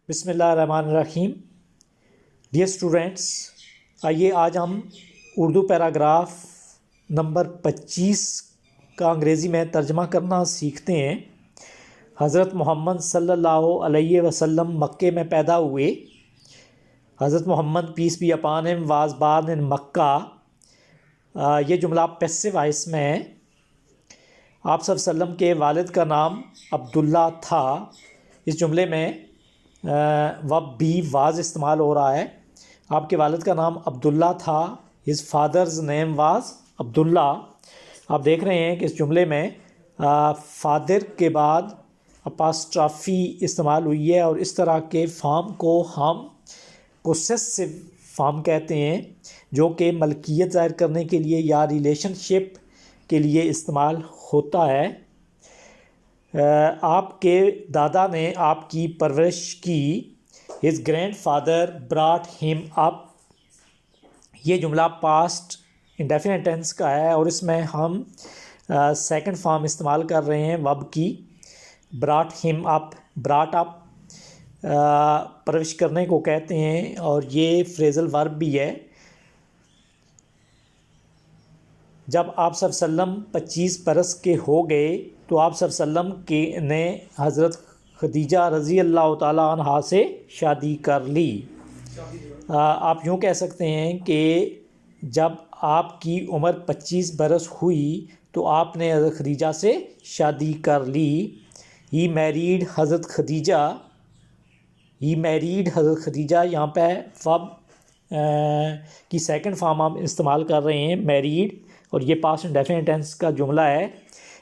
بسم اللہ الرحمن الرحیم۔ ڈیئر اسٹوڈینٹس، آئیے آج ہم اردو پیراگراف نمبر 25 کا انگریزی میں ترجمہ کرنا سیکھتے ہیں۔ حضرت محمد صلی اللہ علیہ وسلم مکے میں پیدا ہوئے۔ حضرت محمد پیس بی اپان ہم واز بارن ان مکہ۔ یہ جملہ پیسو وائس میں ہے۔ آپ صلی اللہ علیہ وسلم کے والد کا نام عبداللہ تھا۔ اس جملے میں وب بی واز استعمال ہو رہا ہے۔ آپ کے والد کا نام عبداللہ تھا۔ ہز فادرز نیم واز عبداللہ۔ آپ دیکھ رہے ہیں کہ اس جملے میں فادر کے بعد اپاسٹرافی استعمال ہوئی ہے، اور اس طرح کے فارم کو ہم پوسیسو فارم کہتے ہیں، جو کہ ملکیت ظاہر کرنے کے لیے یا ریلیشن شپ کے لیے استعمال ہوتا ہے۔ آپ کے دادا نے آپ کی پرورش کی۔ ہز گرینڈ فادر براٹ ہم اپ۔ یہ جملہ پاسٹ انڈیفینٹ ٹینس کا ہے، اور اس میں ہم سیکنڈ فارم استعمال کر رہے ہیں وب کی۔ براٹ ہم اپ، براٹ اپ پرورش کرنے کو کہتے ہیں، اور یہ فریزل ورب بھی ہے۔ جب آپ صلی اللہ علیہ وسلم 25 برس کے ہو گئے تو آپ صلی اللہ علیہ وسلم نے حضرت خدیجہ رضی اللہ تعالیٰ عنہا سے شادی کر لی۔ آپ یوں کہہ سکتے ہیں کہ جب آپ کی عمر 25 برس ہوئی تو آپ نے حضرت خدیجہ سے شادی کر لی۔ ہی میریڈ حضرت خدیجہ۔ ہی میریڈ حضرت خدیجہ، یہاں پہ وب کی سیکنڈ فارم ہم استعمال کر رہے ہیں، میریڈ، اور یہ پاسٹ انڈیفینٹ ٹینس کا جملہ ہے۔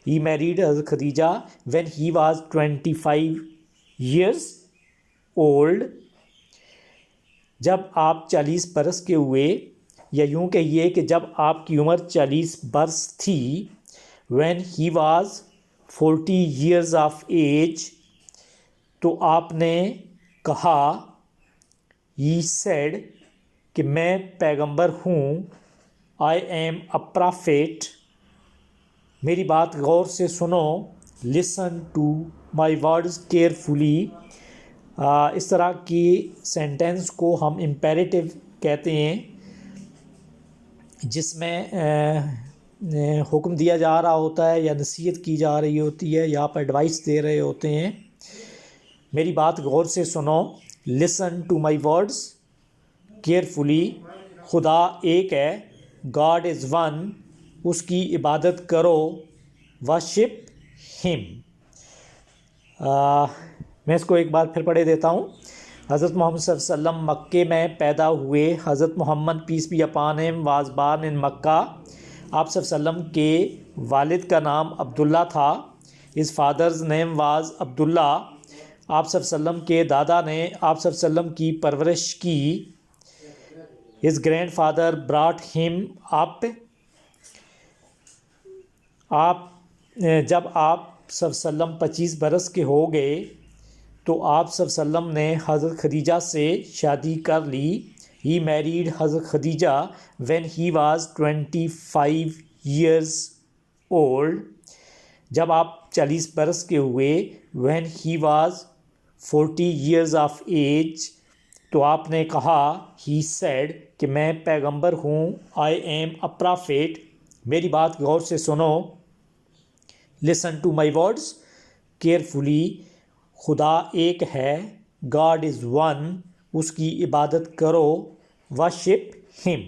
ہی میریڈ حضرت Khadija when he was 25 years old۔ جب آپ 40 برس کے ہوئے، یا یوں کہیے کہ جب آپ کی عمر 40 برس تھی۔ When he was 40 years of age، تو آپ نے کہا، ہی سیڈ، کہ میں پیغمبر ہوں۔ I am a prophet. میری بات غور سے سنو۔ Listen to my words carefully. اس طرح کی سینٹینس کو ہم امپیریٹو کہتے ہیں، جس میں حکم دیا جا رہا ہوتا ہے، یا نصیحت کی جا رہی ہوتی ہے، یا آپ ایڈوائس دے رہے ہوتے ہیں۔ میری بات غور سے سنو۔ Listen to my words carefully. خدا ایک ہے، گاڈ از ون، اس کی عبادت کرو، ورشپ ہم۔ میں اس کو ایک بار پھر پڑھے دیتا ہوں۔ حضرت محمد صلی اللہ علیہ وسلم مکے میں پیدا ہوئے۔ حضرت محمد پیس بی اپان ہم واز بارن ان مکہ۔ آپ صلی اللہ علیہ وسلم کے والد کا نام عبداللہ تھا۔ ہز فادرز نیم واز عبداللہ۔ آپ صلی اللہ علیہ وسلم کے دادا نے آپ صلی اللہ علیہ وسلم کی پرورش کی۔ ہز گرینڈ فادر براٹ ہم اپ۔ جب آپ صلی اللہ علیہ وسلم 25 برس کے ہو گئے تو آپ صلی اللہ علیہ وسلم نے حضرت خدیجہ سے شادی کر لی۔ ہی میریڈ حضرت Khadija when he was 25 years old۔ جب آپ 40 برس کے ہوئے، when he was 40 years of age، تو آپ نے کہا، ہی سیڈ، کہ میں پیغمبر ہوں۔ I am a prophet. میری بات غور سے سنو۔ Listen to my words carefully. خدا ایک ہے، گاڈ از ون، اس کی عبادت کرو، ورشپ ہم۔